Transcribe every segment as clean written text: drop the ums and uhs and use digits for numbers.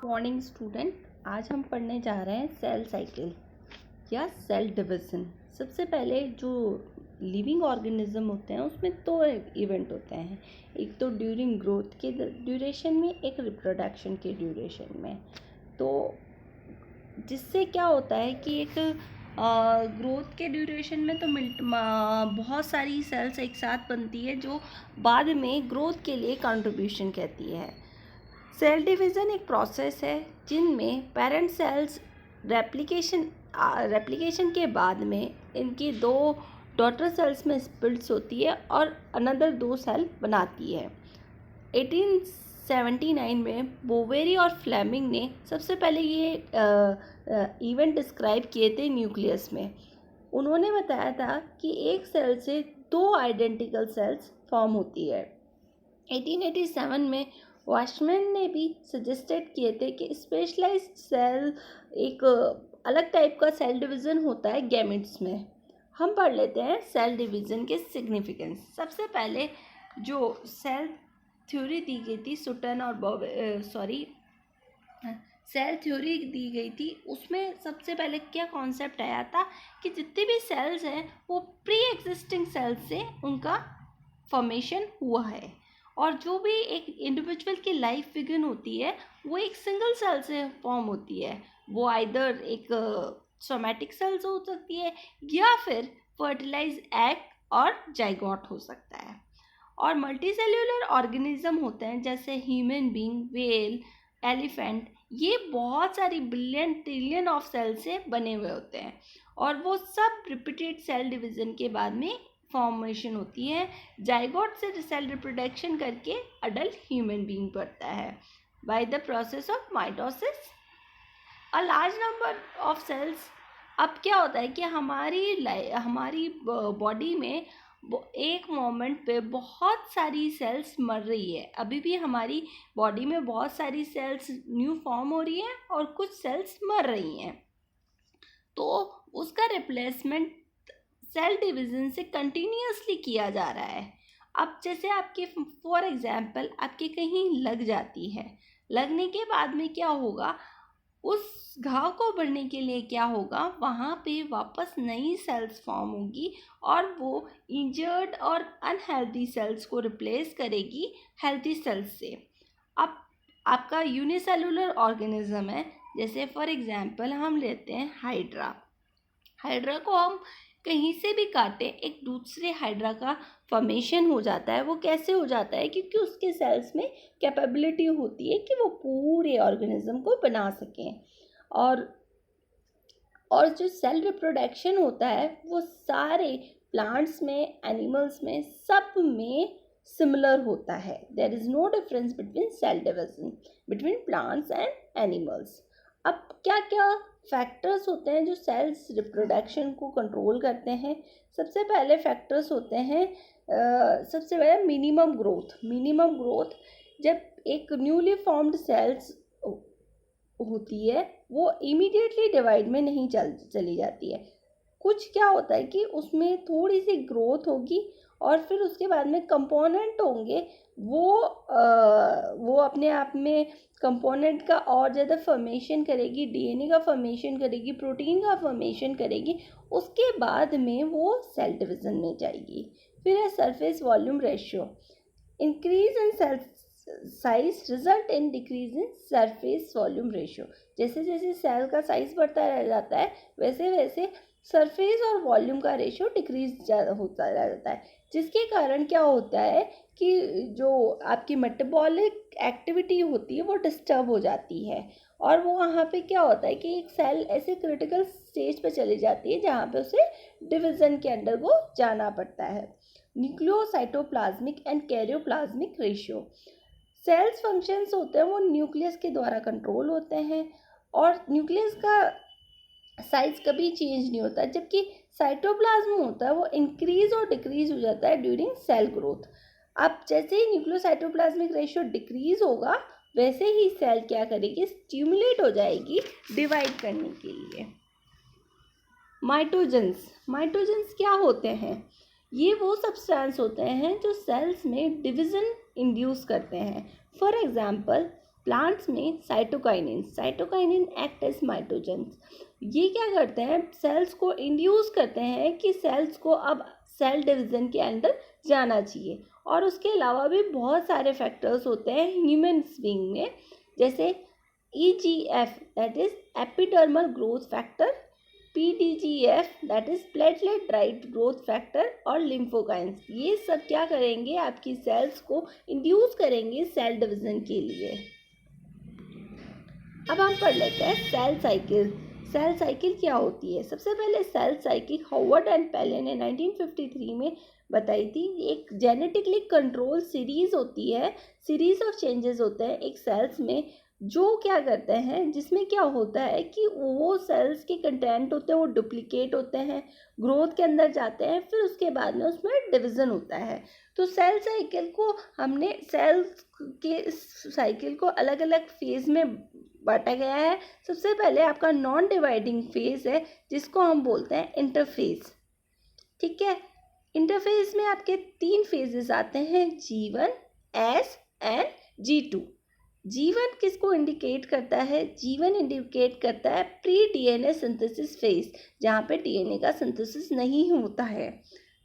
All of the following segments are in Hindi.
मॉर्निंग स्टूडेंट, आज हम पढ़ने जा रहे हैं सेल साइकिल या सेल डिवीज़न। सबसे पहले जो लिविंग ऑर्गेनिज्म होते हैं उसमें दो इवेंट होते हैं, एक तो ड्यूरिंग ग्रोथ के ड्यूरेशन में, एक रिप्रोडक्शन के ड्यूरेशन में। तो जिससे क्या होता है कि एक ग्रोथ के ड्यूरेशन में तो बहुत सारी सेल्स एक साथ बनती है जो बाद में ग्रोथ के लिए कंट्रीब्यूशन कहती है। सेल डिवीज़न एक प्रोसेस है जिनमें पेरेंट सेल्स रेप्लिकेशन के बाद में इनकी दो डॉटर सेल्स में स्प्लिट्स होती है और अनदर दो सेल बनाती है। 1879 में बोवेरी और फ्लेमिंग ने सबसे पहले ये इवेंट डिस्क्राइब किए थे न्यूक्लियस में। उन्होंने बताया था कि एक सेल से दो आइडेंटिकल सेल्स फॉर्म होती है। 1887 में वाशमैन ने भी सजेस्टेड किए थे कि स्पेशलाइज्ड सेल एक अलग टाइप का सेल डिवीज़न होता है गैमेट्स में। हम पढ़ लेते हैं सेल डिवीज़न के सिग्निफिकेंस। सबसे पहले जो सेल थ्योरी दी गई थी सुटन और सेल थ्योरी दी गई थी, उसमें सबसे पहले क्या कॉन्सेप्ट आया था कि जितने भी सेल्स हैं वो प्री एग्जिस्टिंग सेल्स से उनका फॉर्मेशन हुआ है, और जो भी एक इंडिविजुअल की लाइफ बिगिन होती है वो एक सिंगल सेल से फॉर्म होती है। वो आइदर एक सोमैटिक सेल्स हो सकती है या फिर फर्टिलाइज एग और जाइगोट हो सकता है। और मल्टीसेल्यूलर ऑर्गेनिज्म होते हैं जैसे ह्यूमन बीइंग, व्हेल, एलिफेंट, ये बहुत सारी बिलियन ट्रिलियन ऑफ सेल से बने हुए होते हैं और वो सब रिपीटेड सेल डिवीज़न के बाद में फॉर्मेशन होती है। जाइगोट से सेल रिप्रोडक्शन करके अडल्ट ह्यूमन बीइंग बनता है by the process of mitosis. A large number of cells. अब क्या होता है कि हमारी बॉडी में एक मोमेंट पे बहुत सारी सेल्स मर रही है। अभी भी हमारी बॉडी में बहुत सारी सेल्स न्यू फॉर्म हो रही हैं और कुछ सेल्स मर रही हैं, तो उसका रिप्लेसमेंट सेल डिवीज़न से कंटिन्यूसली किया जा रहा है। अब जैसे आपके फॉर एग्जांपल आपके कहीं लग जाती है, लगने के बाद में क्या होगा, उस घाव को भरने के लिए क्या होगा, वहाँ पे वापस नई सेल्स फॉर्म होगी और वो इंजर्ड और अनहेल्दी सेल्स को रिप्लेस करेगी हेल्दी सेल्स से। अब आपका यूनिसेलुलर ऑर्गेनिज्म है, जैसे फॉर एग्जांपल हम लेते हैं हाइड्रा को हम कहीं से भी काटे एक दूसरे हाइड्रा का फॉर्मेशन हो जाता है। वो कैसे हो जाता है, क्योंकि उसके सेल्स में कैपेबिलिटी होती है कि वो पूरे ऑर्गेनिज्म को बना सकें। और जो सेल रिप्रोडक्शन होता है वो सारे प्लांट्स में, एनिमल्स में, सब में सिमिलर होता है। There is no difference between cell division between plants and animals. अब क्या क्या फैक्टर्स होते हैं जो सेल्स रिप्रोडक्शन को कंट्रोल करते हैं। सबसे पहले फैक्टर्स होते हैं, सबसे पहले मिनिमम ग्रोथ। जब एक न्यूली फॉर्म्ड सेल्स होती है वो इमीडिएटली डिवाइड में नहीं चली जाती है। कुछ क्या होता है कि उसमें थोड़ी सी ग्रोथ होगी और फिर उसके बाद में कंपोनेंट होंगे, वो अपने आप में कंपोनेंट का और ज़्यादा फॉर्मेशन करेगी, डीएनए का फॉर्मेशन करेगी, प्रोटीन का फॉर्मेशन करेगी, उसके बाद में वो सेल डिवीज़न में जाएगी। फिर है surface volume ratio. Increase in cell size result in decrease in surface volume ratio. जैसे जैसे सेल का साइज बढ़ता रह जाता है वैसे वैसे सरफेस और वॉल्यूम का रेशियो डिक्रीज होता रहता है, जिसके कारण क्या होता है कि जो आपकी मेटाबॉलिक एक्टिविटी होती है वो डिस्टर्ब हो जाती है। और वो वहाँ पे क्या होता है कि एक सेल ऐसे क्रिटिकल स्टेज पे चली जाती है जहाँ पे उसे डिवीज़न के अंडर को जाना पड़ता है। Nucleocytoplasmic and karyoplasmic ratio. Cells functions होते हैं वो न्यूक्लियस के द्वारा कंट्रोल होते हैं और न्यूक्लियस का साइज कभी चेंज नहीं होता, जबकि साइटोप्लाज्म होता है वो इंक्रीज और डिक्रीज हो जाता है ड्यूरिंग सेल ग्रोथ। अब जैसे ही न्यूक्लियोसाइटोप्लाज्मिक रेशियो डिक्रीज होगा वैसे ही सेल क्या करेगी, स्टिमुलेट हो जाएगी डिवाइड करने के लिए। माइटोजेंस क्या होते हैं, ये वो सब्सटेंस होते हैं जो सेल्स में डिवीज़न इंड्यूस करते हैं। फॉर एग्जांपल प्लांट्स में साइटोकाइनिन एक्ट एज माइटोजेंस। ये क्या करते हैं, सेल्स को इंड्यूस करते हैं कि सेल्स को अब सेल डिवीजन के अंदर जाना चाहिए। और उसके अलावा भी बहुत सारे फैक्टर्स होते हैं ह्यूमन बीइंग में, जैसे EGF that is epidermal growth factor, PDGF that is platelet dried growth factor, और लिम्फोकाइंस। ये सब क्या करेंगे, आपकी सेल्स को इंड्यूस करेंगे सेल डिवीजन के लिए। अब हम पढ़ लेते हैं सेल साइकिल। सेल साइकिल क्या होती है? सबसे पहले सेल साइकिल हॉवर्ड एंड पेले ने 1953 में बताई थी। एक जेनेटिकली कंट्रोल सीरीज होती है, सीरीज ऑफ चेंजेस होते हैं एक सेल्स में, जो क्या करते हैं, जिसमें क्या होता है कि वो सेल्स के कंटेंट होते हैं वो डुप्लीकेट होते हैं, ग्रोथ के अंदर जाते हैं, फिर उसके बाद में उसमें डिवीज़न होता है। तो सेल साइकिल को हमने सेल्स के साइकिल को अलग अलग फेज में बांटा गया है। सबसे पहले आपका नॉन डिवाइडिंग फेज है, जिसको हम बोलते हैं इंटरफेज। ठीक है, इंटरफेज में आपके 3 फेजेस आते हैं, G1, S and G2। G1 किसको इंडिकेट करता है? G1 इंडिकेट करता है प्री डीएनए सिंथेसिस फेज, जहाँ पे डीएनए का सिंथेसिस नहीं होता है।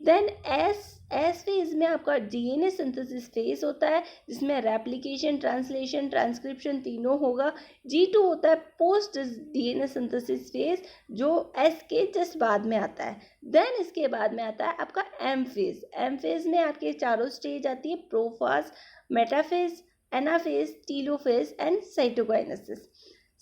देन एस फेज में आपका डीएनए सिंथेसिस फेज होता है, जिसमें रेप्लिकेशन, ट्रांसलेशन, ट्रांसक्रिप्शन तीनों होगा। G2 होता है पोस्ट डीएनए सिंथेसिस फेज, जो एस के जस्ट बाद में आता है। देन इसके बाद में आता है आपका एम फेज। एम फेज में आपके चारों स्टेज आती है, prophase, metaphase, anaphase, telophase and cytokinesis.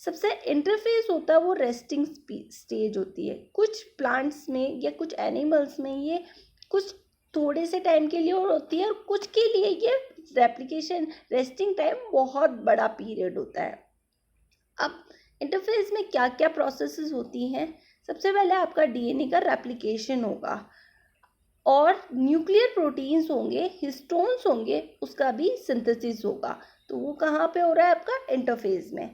सबसे इंटरफेज होता है वो रेस्टिंग स्टेज होती है। कुछ प्लांट्स में या कुछ एनिमल्स में ये कुछ थोड़े से टाइम के लिए और होती है, और कुछ के लिए ये रेप्लिकेशन रेस्टिंग टाइम बहुत बड़ा पीरियड होता है। अब इंटरफेज में क्या क्या प्रोसेसेस होती हैं? सबसे पहले आपका डीएनए का रेप्लिकेशन होगा, और न्यूक्लियर प्रोटीन्स होंगे, हिस्टोन्स होंगे, उसका भी सिंथेसिस होगा। तो वो कहाँ पे हो रहा है? आपका इंटरफेज में।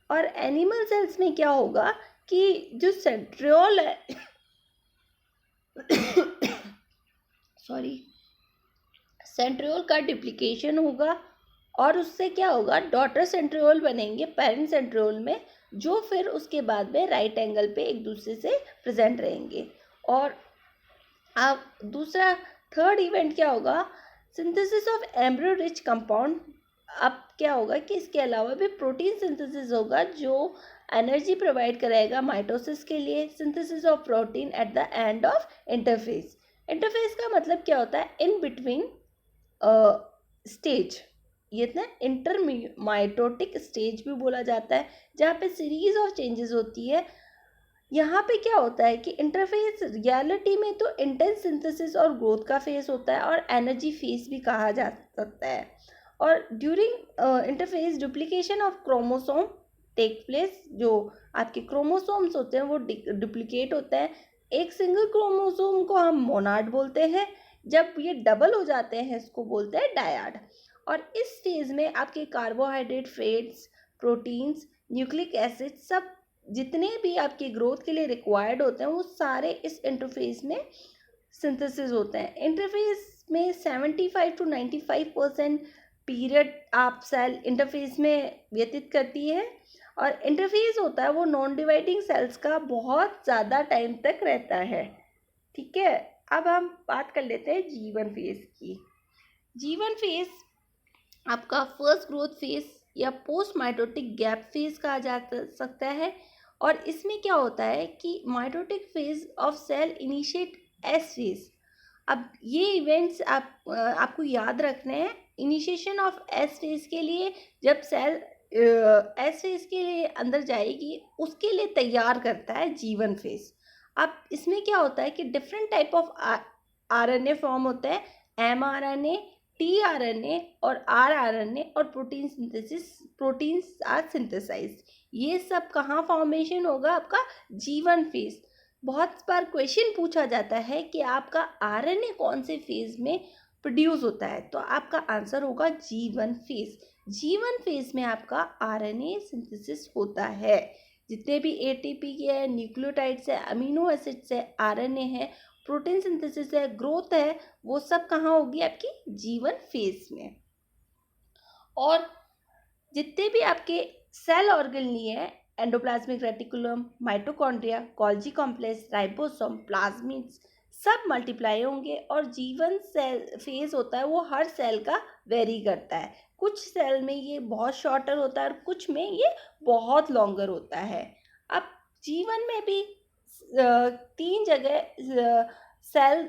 और एनिमल सेल्स में क्या होगा कि जो सेंट्रियोल है सेंट्रियोल का डिप्लीकेशन होगा, और उससे क्या होगा, डॉटर सेंट्रियोल बनेंगे पेरेंट सेंट्रियोल में, जो फिर उसके बाद में राइट एंगल पे एक दूसरे से प्रेजेंट रहेंगे। और अब दूसरा थर्ड इवेंट क्या होगा? Synthesis of embryo rich compound. अब क्या होगा कि इसके अलावा भी प्रोटीन सिंथेसिस होगा, जो एनर्जी प्रोवाइड कराएगा माइटोसिस के लिए। Synthesis of protein at the end of interphase. Interphase का मतलब क्या होता है? इन बिटवीन स्टेज, ये ना इंटरमाइटोटिक स्टेज भी बोला जाता है, जहाँ पे सीरीज ऑफ चेंजेस होती है। यहाँ पे क्या होता है कि इंटरफेस रियलिटी में तो इंटेंस सिंथेसिस और ग्रोथ का फेस होता है, और एनर्जी फेस भी कहा जा सकता है। और during interphase duplication of chromosome take place. जो आपके क्रोमोसोम्स होते हैं वो डुप्लीकेट होते हैं। एक सिंगल क्रोमोसोम को हम मोनाड बोलते हैं, जब ये डबल हो जाते हैं इसको बोलते हैं डायड। और इस फेज में आपके carbohydrate, fats, proteins, nucleic acid, सब जितने भी आपके ग्रोथ के लिए रिक्वायर्ड होते हैं वो सारे इस इंटरफेस में सिंथेसिस होते हैं। इंटरफेस में 75 to 95% पीरियड आप सेल इंटरफेस में व्यतीत करती है, और इंटरफेस होता है वो नॉन डिवाइडिंग सेल्स का बहुत ज़्यादा टाइम तक रहता है। ठीक है, अब हम बात कर लेते हैं G1 फेज की। G1 फेज आपका फर्स्ट ग्रोथ फेज या पोस्ट माइटोटिक गैप फेज कहा जा सकता है। और इसमें क्या होता है कि mitotic phase of cell initiate S phase. अब ये इवेंट्स आपको याद रखने हैं। इनिशिएशन ऑफ एस फेज के लिए, जब सेल एस फेज के लिए अंदर जाएगी, उसके लिए तैयार करता है G1 फेज। अब इसमें क्या होता है कि different type of RNA form होता है, mRNA, tRNA और rRNA, और protein synthesis, proteins are synthesized. ये सब कहाँ फॉर्मेशन होगा? आपका G1 फेज। बहुत बार क्वेश्चन पूछा जाता है कि आपका आरएनए कौन से फेज में प्रोड्यूस होता है, तो आपका आंसर होगा G1 फेज। G1 फेज में आपका आरएनए सिंथेसिस होता है। जितने भी एटीपी के हैं, न्यूक्लियोटाइड्स है, अमीनो एसिड्स है, आरएनए है, प्रोटीन सिंथेसिस है, ग्रोथ है, वो सब कहाँ होगी? आपकी G1 फेज में। और जितने भी आपके सेल ऑर्गन लिए हैं, endoplasmic reticulum, mitochondria, Golgi complex, ribosome, plasmids, सब मल्टीप्लाई होंगे। और जीवन सेल फेज होता है वो हर सेल का वेरी करता है। कुछ सेल में ये बहुत शॉर्टर होता है और कुछ में ये बहुत लॉन्गर होता है। अब जीवन में भी 3 जगह सेल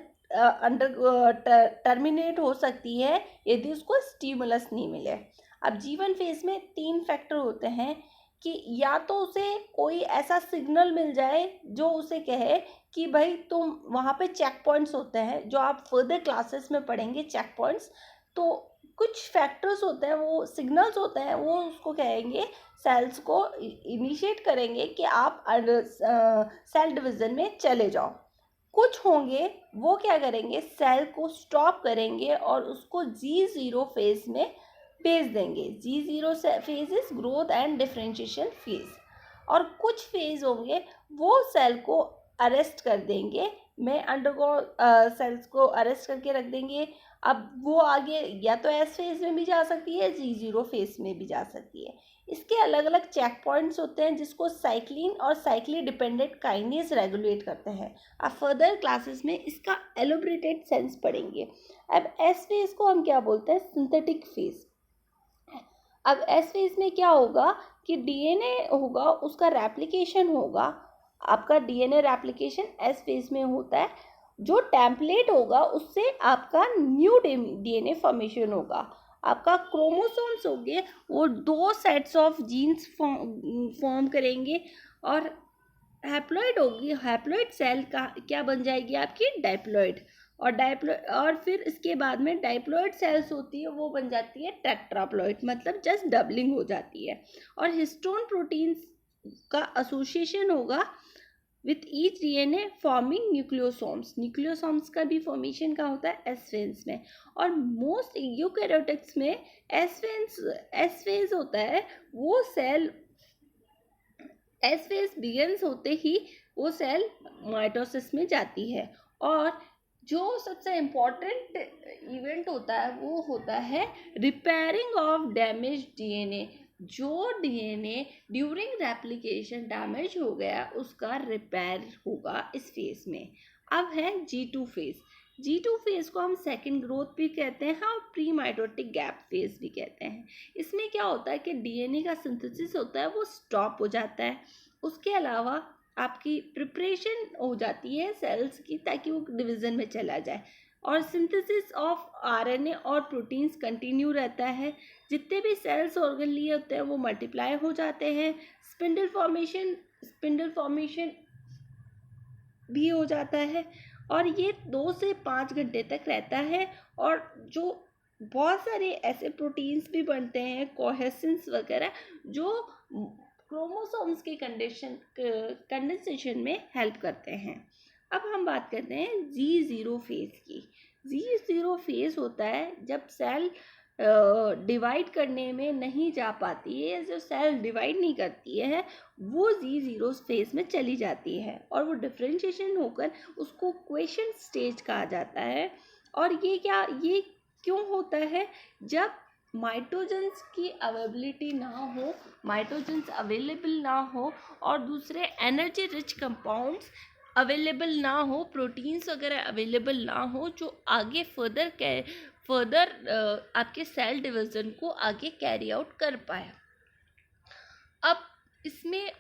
टर्मिनेट हो सकती है यदि उसको स्टिमुलस नहीं मिले। अब जीवन फेज में 3 फैक्टर होते हैं कि या तो उसे कोई ऐसा सिग्नल मिल जाए जो उसे कहे कि भाई तुम वहाँ पे चेक पॉइंट्स होते हैं, जो आप फर्दर क्लासेस में पढ़ेंगे चेक पॉइंट्स। तो कुछ फैक्टर्स होते हैं, वो सिग्नल्स होते हैं, वो उसको कहेंगे, सेल्स को इनिशिएट करेंगे कि आप सेल डिवीज़न में चले जाओ। कुछ होंगे वो क्या करेंगे, सेल को स्टॉप करेंगे और उसको G0 फेज में भेज देंगे। G0 phase is growth and differentiation phase. और कुछ फेज होंगे वो सेल को अरेस्ट कर देंगे, में अंडरगो सेल्स को अरेस्ट करके रख देंगे। अब वो आगे या तो एस फेज में भी जा सकती है, G0 फेज में भी जा सकती है। इसके अलग अलग चेक पॉइंट्स होते हैं जिसको साइक्लिन और साइक्लिन डिपेंडेंट काइनेज रेगुलेट करते हैं। आप फर्दर क्लासेस में इसका एलोबरेटेड सेंस पढ़ेंगे। अब एस फेज को हम क्या बोलते हैं, सिंथेटिक फेज। अब एस फेज में क्या होगा कि डीएनए होगा, उसका रेप्लिकेशन होगा। आपका डीएनए रेप्लिकेशन एस फेज में होता है। जो टेम्पलेट होगा उससे आपका न्यू डीएनए फॉर्मेशन होगा। आपका क्रोमोसोम्स होंगे वो 2 सेट्स ऑफ जीन्स फॉर्म करेंगे। और हैप्लॉइड होगी, हैप्लॉइड सेल का क्या बन जाएगी आपकी, डाइप्लॉइड। और फिर इसके बाद में डाइप्लॉइड सेल्स होती है वो बन जाती है टेट्राप्लॉइड, मतलब जस्ट डबलिंग हो जाती है। और हिस्टोन प्रोटीन्स का एसोसिएशन होगा with each DNA forming nucleosomes. Nucleosomes का भी फॉर्मेशन का होता है एस फेज में। और मोस्ट यूकैरियोटिक्स में एस फेज होता है। वो सेल एस फेज बिगिंस होते ही वो सेल माइटोसिस में जाती है। और जो सबसे इम्पॉर्टेंट इवेंट होता है वो होता है रिपेयरिंग ऑफ डैमेज डीएनए। जो डीएनए ड्यूरिंग रेप्लिकेशन डैमेज हो गया उसका रिपेयर होगा इस फेज में। अब है G2 फेज। G2 फेज को हम सेकेंड ग्रोथ भी कहते हैं और प्री माइटोटिक गैप फेज भी कहते हैं। इसमें क्या होता है कि डीएनए का सिंथेसिस होता है वो स्टॉप हो जाता है। उसके अलावा आपकी प्रिपरेशन हो जाती है सेल्स की ताकि वो डिवीज़न में चला जाए। और सिंथेसिस ऑफ आरएनए और प्रोटीन्स कंटिन्यू रहता है। जितने भी सेल्स ऑर्गन लिए होते हैं वो मल्टीप्लाई हो जाते हैं। स्पिंडल फॉर्मेशन भी हो जाता है। और ये 2 से 5 घंटे तक रहता है। और जो बहुत सारे ऐसे प्रोटीन्स भी बनते हैं, कोहेसिन्स वगैरह, जो क्रोमोसोम्स के कंडेंसेशन में हेल्प करते हैं। अब हम बात करते हैं G0 फेज की। G0 फेज होता है जब सेल डिवाइड करने में नहीं जा पाती है, जो सेल डिवाइड नहीं करती है वो G0 फेज में चली जाती है और वो डिफरेंशिएशन होकर उसको क्वेशन स्टेज कहा जाता है। और ये क्यों होता है, जब माइटोजेंस की अवेलेबिलिटी ना हो, माइटोजेंस अवेलेबल ना हो और दूसरे एनर्जी रिच कंपाउंड्स अवेलेबल ना हो, प्रोटीन्स वगैरह अवेलेबल ना हो जो आगे फर्दर आपके सेल डिवीज़न को आगे कैरी आउट कर पाए। अब इसमें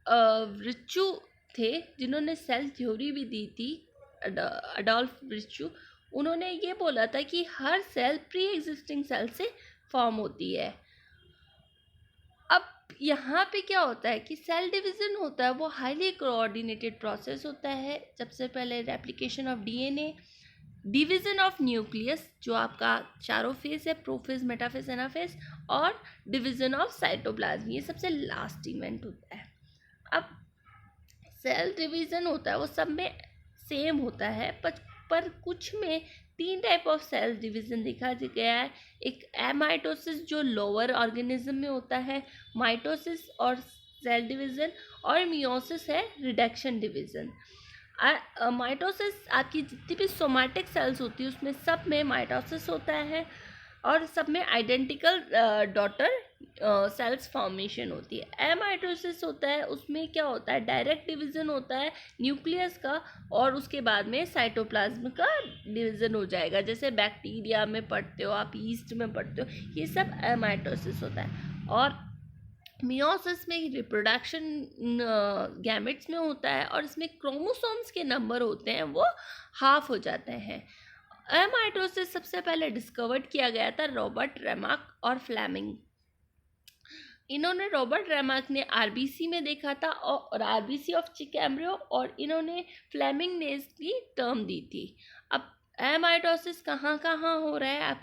रिचू थे जिन्होंने सेल थ्योरी भी दी थी, अडोल्फ रिचू। उन्होंने ये बोला था कि हर सेल प्री एग्जिस्टिंग सेल से फॉर्म होती है। अब यहाँ पे क्या होता है कि सेल डिवीज़न होता है वो हाईली कोऑर्डिनेटेड प्रोसेस होता है। सबसे पहले replication of DNA, division of nucleus जो आपका चारों फेज है, प्रोफेज, मेटाफेज, एनाफेज, और डिवीज़न ऑफ साइटोप्लाज्म, ये सबसे लास्ट इवेंट होता है। अब सेल डिवीज़न होता है वो सब में सेम होता है, पर कुछ में 3 टाइप ऑफ सेल डिवीज़न देखा गया है। एक एमाइटोसिस जो लोअर ऑर्गेनिज्म में होता है, माइटोसिस और सेल डिवीज़न, और मियोसिस है रिडक्शन डिवीज़न। माइटोसिस आपकी जितनी भी सोमैटिक सेल्स होती है उसमें सब में माइटोसिस होता है और सब में आइडेंटिकल डॉटर सेल्स फॉर्मेशन होती है। एमाइटोसिस होता है, उसमें क्या होता है, डायरेक्ट डिवीज़न होता है न्यूक्लियस का और उसके बाद में साइटोप्लाज्म का डिवीज़न हो जाएगा। जैसे बैक्टीरिया में पढ़ते हो आप, यीस्ट में पढ़ते हो, ये सब एमाइटोसिस होता है। और मियोसिस में रिप्रोडक्शन गैमेट्स में होता है और इसमें क्रोमोसोम्स के नंबर होते हैं वो हाफ हो जाते हैं। एमाइटोसिस सबसे पहले डिस्कवर्ड किया गया था रॉबर्ट रेमार्क और फ्लेमिंग। इन्होंने रॉबर्ट रेमार्क ने आरबीसी में देखा था और आरबीसी ऑफ चिक एम्ब्रियो, और इन्होंने फ्लेमिंग ने इसकी टर्म दी थी। अब एमाइटोसिस कहाँ कहाँ हो रहा है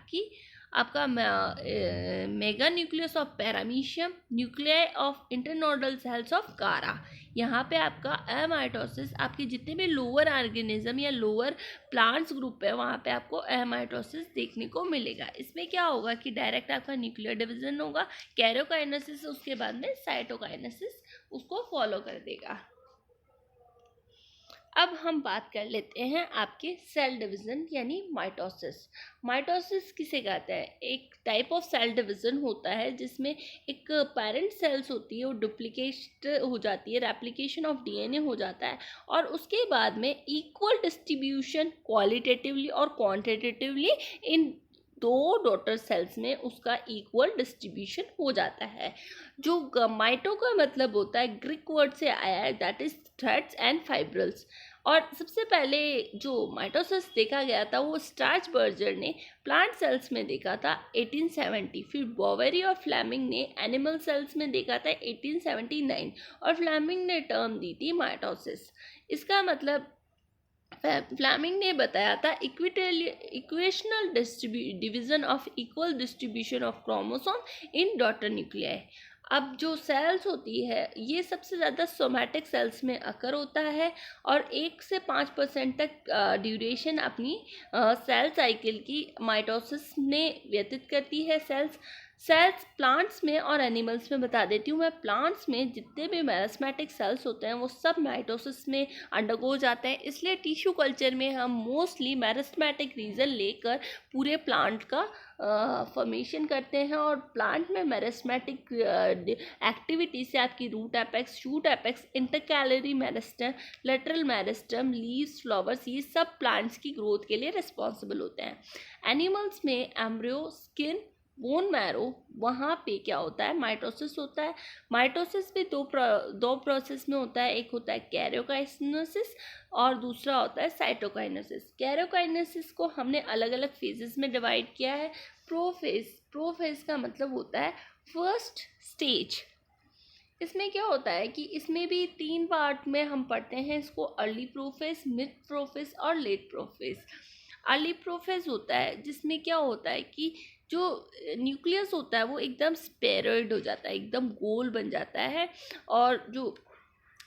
आपका mega nucleus of paramecium, nuclei of internodal cells of chara. यहाँ पे आपका एमाइटोसिस आपके जितने भी लोअर ऑर्गेनिज्म या लोअर प्लांट्स ग्रुप है वहाँ पे आपको एमाइटोसिस देखने को मिलेगा। इसमें क्या होगा कि डायरेक्ट आपका न्यूक्लियर डिवीजन होगा, कैरियोकाइनेसिस, उसके बाद में साइटोकाइनेसिस उसको फॉलो कर देगा। अब हम बात कर लेते हैं आपके सेल डिवीज़न यानी माइटोसिस। माइटोसिस किसे कहते हैं, एक टाइप ऑफ सेल डिवीज़न होता है जिसमें एक पेरेंट सेल्स होती है वो डुप्लीकेट हो जाती है, रेप्लिकेशन ऑफ डीएनए हो जाता है और उसके बाद में इक्वल डिस्ट्रीब्यूशन क्वालिटेटिवली और क्वांटिटेटिवली इन दो डॉटर सेल्स में उसका इक्वल डिस्ट्रीब्यूशन हो जाता है। जो माइटो का मतलब होता है ग्रीक वर्ड से आया है, that is threads and fibrils. और सबसे पहले जो माइटोसिस देखा गया था वो स्ट्रैसबर्गर ने प्लांट सेल्स में देखा था 1870, फिर बोवेरी और फ्लेमिंग ने एनिमल सेल्स में देखा था 1879 और फ्लेमिंग ने टर्म दी थी माइटोसिस। इसका मतलब फ्लेमिंग ने बताया था equational division of equal distribution of chromosome in daughter nuclei. अब जो सेल्स होती है ये सबसे ज़्यादा सोमैटिक सेल्स में अकर होता है और 1 से 5% तक ड्यूरेशन अपनी सेल साइकिल की माइटोसिस में व्यतीत करती है। सेल्स प्लांट्स में और एनिमल्स में बता देती हूँ मैं। प्लांट्स में जितने भी मेरिस्मेटिक सेल्स होते हैं वो सब माइटोसिस में अंडरगो जाते हैं, इसलिए टिश्यू कल्चर में हम मोस्टली मेरिस्मेटिक रीजन लेकर पूरे प्लांट का फॉर्मेशन करते हैं। और प्लांट में मेरिस्मेटिक एक्टिविटी से आपकी root apex, shoot apex, intercalary meristem, lateral meristem, leaves, flowers, ये सब प्लांट्स की ग्रोथ के लिए रिस्पॉन्सिबल होते हैं। एनिमल्स में एम्ब्रियो, स्किन, बोन मैरो, वहाँ पे क्या होता है, माइटोसिस होता है। माइटोसिस भी दो प्रोसेस में होता है, एक होता है कैरियोकाइनेसिस और दूसरा होता है साइटोकाइनेसिस। कैरियोकाइनेसिस को हमने अलग अलग फेजेस में डिवाइड किया है। प्रोफेज का मतलब होता है फर्स्ट स्टेज। इसमें क्या होता है कि इसमें भी 3 पार्ट में हम पढ़ते हैं इसको, अर्ली प्रोफेज, मिड प्रोफेज और लेट प्रोफेज। अर्ली प्रोफेज होता है जिसमें क्या होता है कि जो न्यूक्लियस होता है वो एकदम स्पेरॉइड हो जाता है, एकदम गोल बन जाता है और जो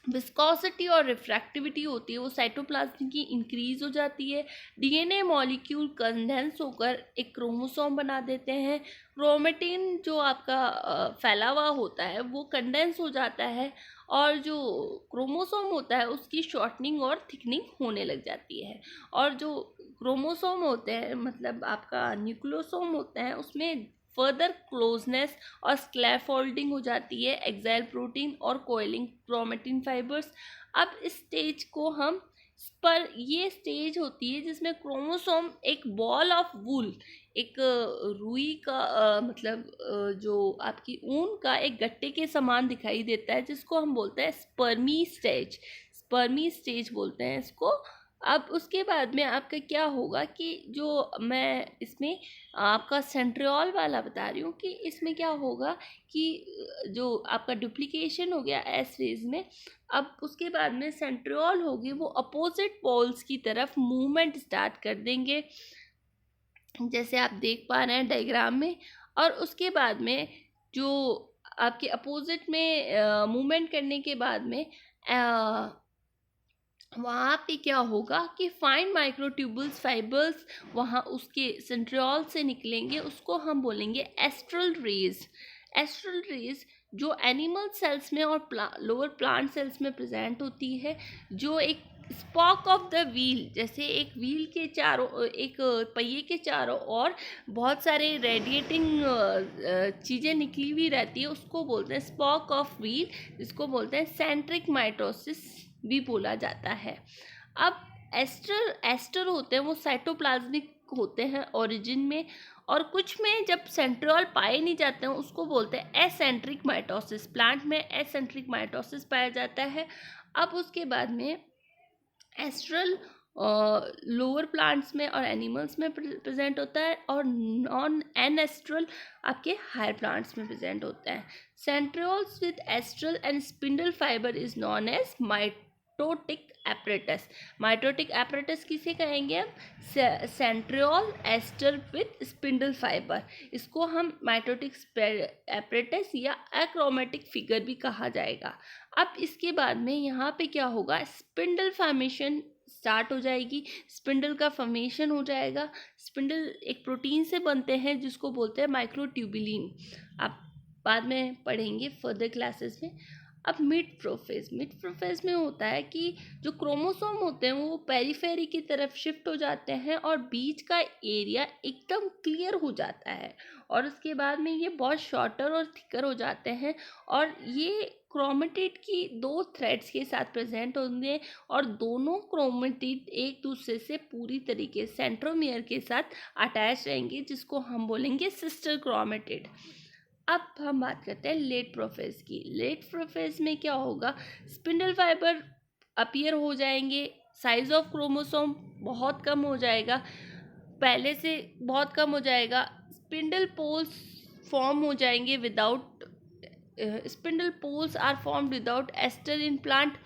विस्कोसिटी और रिफ्रैक्टिविटी होती है वो साइटोप्लाज्म की इंक्रीज हो जाती है। डीएनए मॉलिक्यूल कंडेंस होकर एक क्रोमोसोम बना देते हैं। क्रोमेटिन जो आपका फैला हुआ होता है वो कंडेंस हो जाता है और जो क्रोमोसोम होता है उसकी शॉर्टनिंग और थिकनिंग होने लग जाती है। और जो क्रोमोसोम होते हैं मतलब आपका न्यूक्लियोसोम होते हैं उसमें फर्दर क्लोजनेस और स्क्लैफोल्डिंग हो जाती है, एक्साइल प्रोटीन और कोइलिंग क्रोमेटिन फाइबर्स। अब इस स्टेज को हम पर ये स्टेज होती है जिसमें क्रोमोसोम एक बॉल ऑफ वूल, एक रुई का जो आपकी ऊन का एक गट्टे के समान दिखाई देता है जिसको हम बोलते हैं स्पर्मी स्टेज बोलते हैं इसको। अब उसके बाद में आपका क्या होगा कि जो मैं इसमें आपका सेंट्रियोल वाला बता रही हूँ कि इसमें क्या होगा कि जो आपका डुप्लीकेशन हो गया एस फेज में, अब उसके बाद में सेंट्रियोल होगी वो अपोजिट पोल्स की तरफ मूवमेंट स्टार्ट कर देंगे जैसे आप देख पा रहे हैं डायग्राम में। और उसके बाद में जो आपके अपोजिट में मूवमेंट करने के बाद में वहाँ पे क्या होगा कि फाइन माइक्रोट्यूबुल्स फाइबर्स वहाँ उसके सेंट्रियोल से निकलेंगे, उसको हम बोलेंगे एस्ट्रल रेज जो एनिमल सेल्स में और लोअर प्लांट सेल्स में प्रेजेंट होती है, जो एक स्पॉक ऑफ द व्हील, जैसे एक व्हील के चारों, एक पहिए के चारों ओर बहुत सारे रेडिएटिंग चीज़ें निकली हुई रहती है, उसको बोलते हैं स्पॉक ऑफ व्हील, जिसको बोलते हैं सेंट्रिक माइटोसिस भी बोला जाता है। अब एस्टर होते हैं वो साइटोप्लाज्मिक होते हैं ओरिजिन में, और कुछ में जब सेंट्रियोल पाए नहीं जाते हैं उसको बोलते हैं एसेंट्रिक माइटोसिस। प्लांट में एसेंट्रिक माइटोसिस पाया जाता है। अब उसके बाद में एस्ट्रल लोअर प्लांट्स में और एनिमल्स में प्रेजेंट होता है, और नॉन एनेस्ट्रल आपके हायर प्लांट्स में प्रेजेंट होता है। Centrioles with astral and spindle fibre is known as mitotic apparatus. Mitotic apparatus किसे कहेंगे हम? Centriole aster with spindle fibre, इसको हम माइटोटिक एपरेटस या एक्रोमेटिक फिगर भी कहा जाएगा। अब इसके बाद में यहाँ पे क्या होगा, स्पिंडल फॉर्मेशन स्टार्ट हो जाएगी, स्पिंडल का फॉर्मेशन हो जाएगा। स्पिंडल एक प्रोटीन से बनते हैं जिसको बोलते हैं माइक्रोट्यूबुलिन, आप बाद में पढ़ेंगे फर्दर क्लासेस में। अब मिड प्रोफेज में होता है कि जो क्रोमोसोम होते हैं वो पेरीफेरी की तरफ शिफ्ट हो जाते हैं और बीच का एरिया एकदम क्लियर हो जाता है, और उसके बाद में ये बहुत शॉर्टर और थिकर हो जाते हैं, और ये क्रोमेटिड की 2 थ्रेड्स के साथ प्रेजेंट होंगे, और दोनों क्रोमेटिड एक दूसरे से पूरी तरीके से सेंट्रोमियर के साथ अटैच रहेंगे, जिसको हम बोलेंगे सिस्टर क्रोमेटिड। अब हम बात करते हैं लेट प्रोफेज की। लेट प्रोफेज में क्या होगा, स्पिंडल फाइबर अपीयर हो जाएंगे, साइज ऑफ क्रोमोसोम बहुत कम हो जाएगा, पहले से बहुत कम हो जाएगा, स्पिंडल पोल्स फॉर्म हो जाएंगे without spindle poles are formed without aster in plant,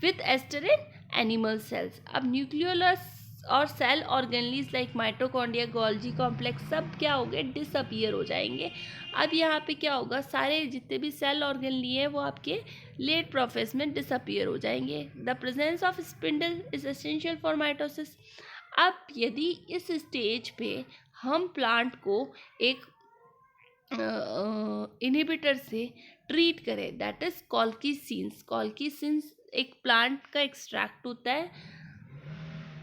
with aster in animal cells. अब न्यूक्लियोलस और cell organelles like mitochondria, Golgi complex सब क्या हो गए, डिसअपियर हो जाएंगे। अब यहाँ पे क्या होगा, सारे जितने भी सेल ऑर्गेनली है वो आपके लेट प्रोफेज में डिसअपियर हो जाएंगे। The presence of spindle is essential for mitosis. अब यदि इस स्टेज पे हम प्लांट को एक इनहिबिटर से ट्रीट करें, दैट इज कॉल्किसिन्स। कॉल्किसिन्स एक प्लांट का एक्सट्रैक्ट होता है,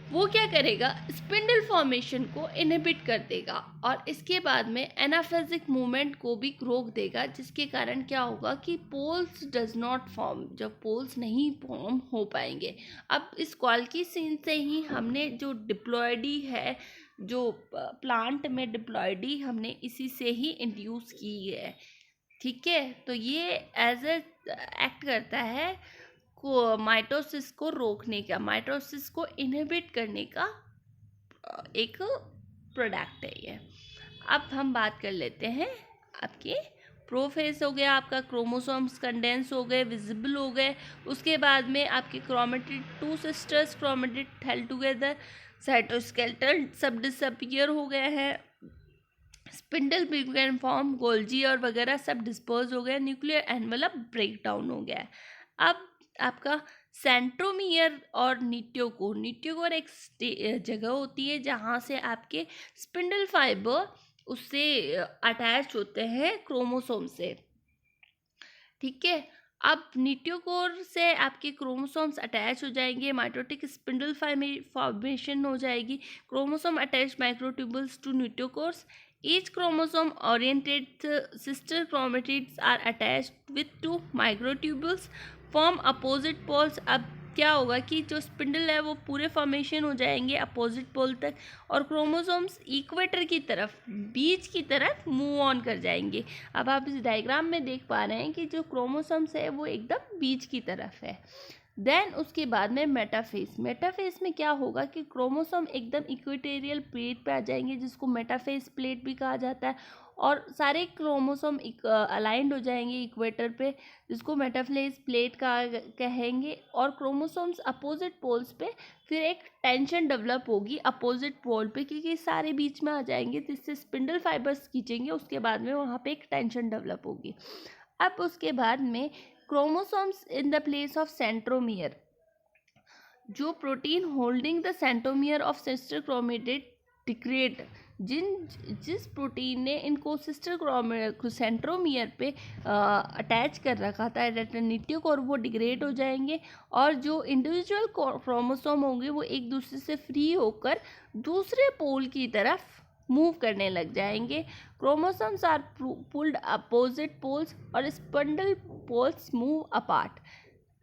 वो क्या करेगा, स्पिंडल फॉर्मेशन को इनहिबिट कर देगा, और इसके बाद में एनाफेजिक मूवमेंट को भी रोक देगा, जिसके कारण क्या होगा कि पोल्स डज नॉट फॉर्म, जब पोल्स नहीं फॉर्म हो पाएंगे। अब इस कॉल्किसिन से ही हमने जो डिप्लॉयडी है, जो प्लांट में डिप्लॉयडी हमने इसी से ही इंड्यूस की है, ठीक है। तो ये एज ए एक्ट करता है को माइटोसिस को रोकने का, माइटोसिस को इनहिबिट करने का एक प्रोडक्ट है ये। अब हम बात कर लेते हैं आपके प्रोफेज हो गया, आपका क्रोमोसोम्स कंडेंस हो गए, विजिबल हो गए, उसके बाद में आपके chromatid 2 sisters chromatid held together, cytoskeletal सब डिसअपियर हो गए हैं, स्पिंडल बिगन फॉर्म, गोल्जी और वगैरह सब डिस्पोज हो गया, न्यूक्लियर एनवेलप ब्रेक डाउन हो गया है। अब आपका सेंट्रोमियर और न्यूक्लियोकोर एक जगह होती है जहाँ से आपके स्पिंडल फाइबर उससे अटैच होते हैं क्रोमोसोम से, ठीक है। अब न्यूक्लियोकोर से आपके क्रोमोसोम्स अटैच हो जाएंगे, माइटोटिक स्पिंडल फॉर्मेशन हो जाएगी, chromosome attach microtubules to nucleocores, each chromosome oriented sister chromatids are attached with 2 microtubules form opposite poles। अब क्या होगा कि जो स्पिंडल है वो पूरे फॉर्मेशन हो जाएंगे अपोजिट पोल तक, और क्रोमोसोम्स इक्वेटर की तरफ, बीच की तरफ मूव ऑन कर जाएंगे। अब आप इस डायग्राम में देख पा रहे हैं कि जो क्रोमोसोम्स है वो एकदम बीच की तरफ है। देन उसके बाद में मेटाफेज में क्या होगा कि क्रोमोसोम एकदम इक्वेटोरियल प्लेट पे आ जाएंगे, जिसको मेटाफेज प्लेट भी कहा जाता है, और सारे क्रोमोसोम अलाइंड हो जाएंगे इक्वेटर पे, जिसको मेटाफेज प्लेट का कहेंगे, और क्रोमोसोम्स अपोजिट पोल्स पे फिर एक टेंशन डेवलप होगी अपोजिट पोल पे, क्योंकि सारे बीच में आ जाएंगे, जिससे स्पिंडल फाइबर्स खींचेंगे, उसके बाद में वहाँ पे एक टेंशन डेवलप होगी। अब उसके बाद में chromosomes in the place of centromere, जो protein holding the centromere of sister chromatid degrade, जिस प्रोटीन ने इनको सिस्टर सेंट्रोमियर पे अटैच कर रखा था एडेनिटिक, और वो डिग्रेड हो जाएंगे और जो इंडिविजुअल क्रोमोसोम होंगे वो एक दूसरे से फ्री होकर दूसरे पोल की तरफ मूव करने लग जाएंगे। Chromosomes are pulled opposite poles और स्पंडल पोल्स मूव अपार्ट।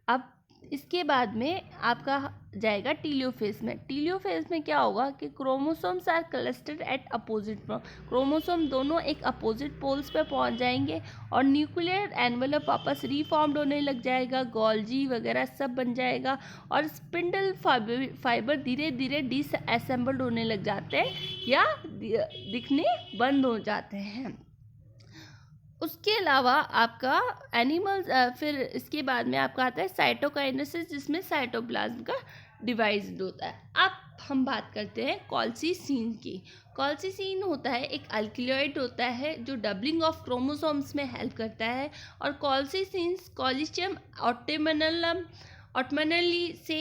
अब इसके बाद में आपका जाएगा टीलियोफेज में। टीलियोफेज में क्या होगा कि chromosomes are clustered at opposite pole, chromosome दोनों एक अपोजिट पोल्स पे पहुंच जाएंगे और न्यूक्लियर एनवेलप वापस रीफॉर्म्ड होने लग जाएगा, गोल्जी वगैरह सब बन जाएगा और स्पिंडल फाइबर धीरे धीरे डिसअसेंबल्ड होने लग जाते हैं या दिखने बंद हो जाते हैं। उसके अलावा आपका एनिमल्स, फिर इसके बाद में आपका आता है साइटोकाइनेसिस, जिसमें साइटोप्लाज्म का डिवाइड होता है। अब हम बात करते हैं कॉल्सीसीन की। कॉल्सीसीन होता है एक अल्किलॉइड होता है जो डबलिंग ऑफ क्रोमोसोम्स में हेल्प करता है और कॉल्सीसीन कॉलिशियम ऑटमनली से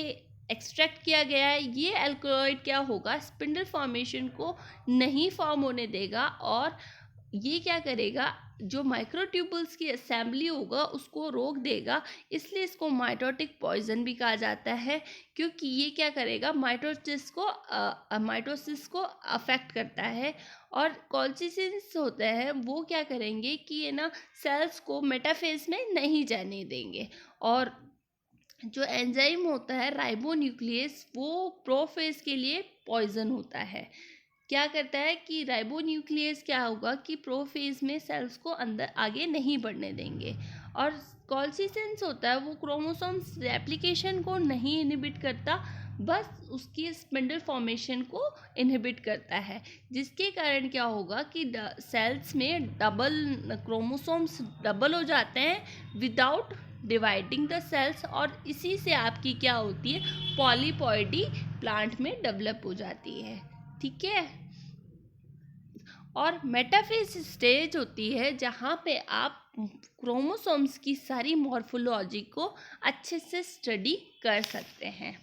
एक्सट्रैक्ट किया गया है। ये अल्किलॉइड क्या होगा, स्पिंडल फॉर्मेशन को नहीं फॉर्म होने देगा और ये क्या करेगा, जो माइक्रोट्यूबल्स की असेंबली होगा उसको रोक देगा, इसलिए इसको माइटोटिक पॉइजन भी कहा जाता है, क्योंकि ये क्या करेगा, माइटोसिस को अफेक्ट करता है। और कॉल्सीसिन्स होते हैं वो क्या करेंगे कि ये ना सेल्स को मेटाफेज में नहीं जाने देंगे। और जो एंजाइम होता है राइबोन्यूक्लियस, वो प्रोफेज के लिए पॉइजन होता है। क्या करता है कि राइबोन्यूक्लियस क्या होगा कि प्रोफेज में सेल्स को अंदर आगे नहीं बढ़ने देंगे। और कॉल्सीसेंस होता है वो क्रोमोसोम्स रेप्लिकेशन को नहीं इनहिबिट करता, बस उसकी स्पिंडल फॉर्मेशन को इनहिबिट करता है, जिसके कारण क्या होगा कि सेल्स में क्रोमोसोम्स डबल हो जाते हैं विदाउट डिवाइडिंग द सेल्स, और इसी से आपकी क्या होती है, पॉलीपॉइडी प्लांट में डेवलप हो जाती है। ठीक है। और मेटाफेज स्टेज होती है जहाँ पे आप क्रोमोसोम्स की सारी मॉर्फोलॉजी को अच्छे से स्टडी कर सकते हैं।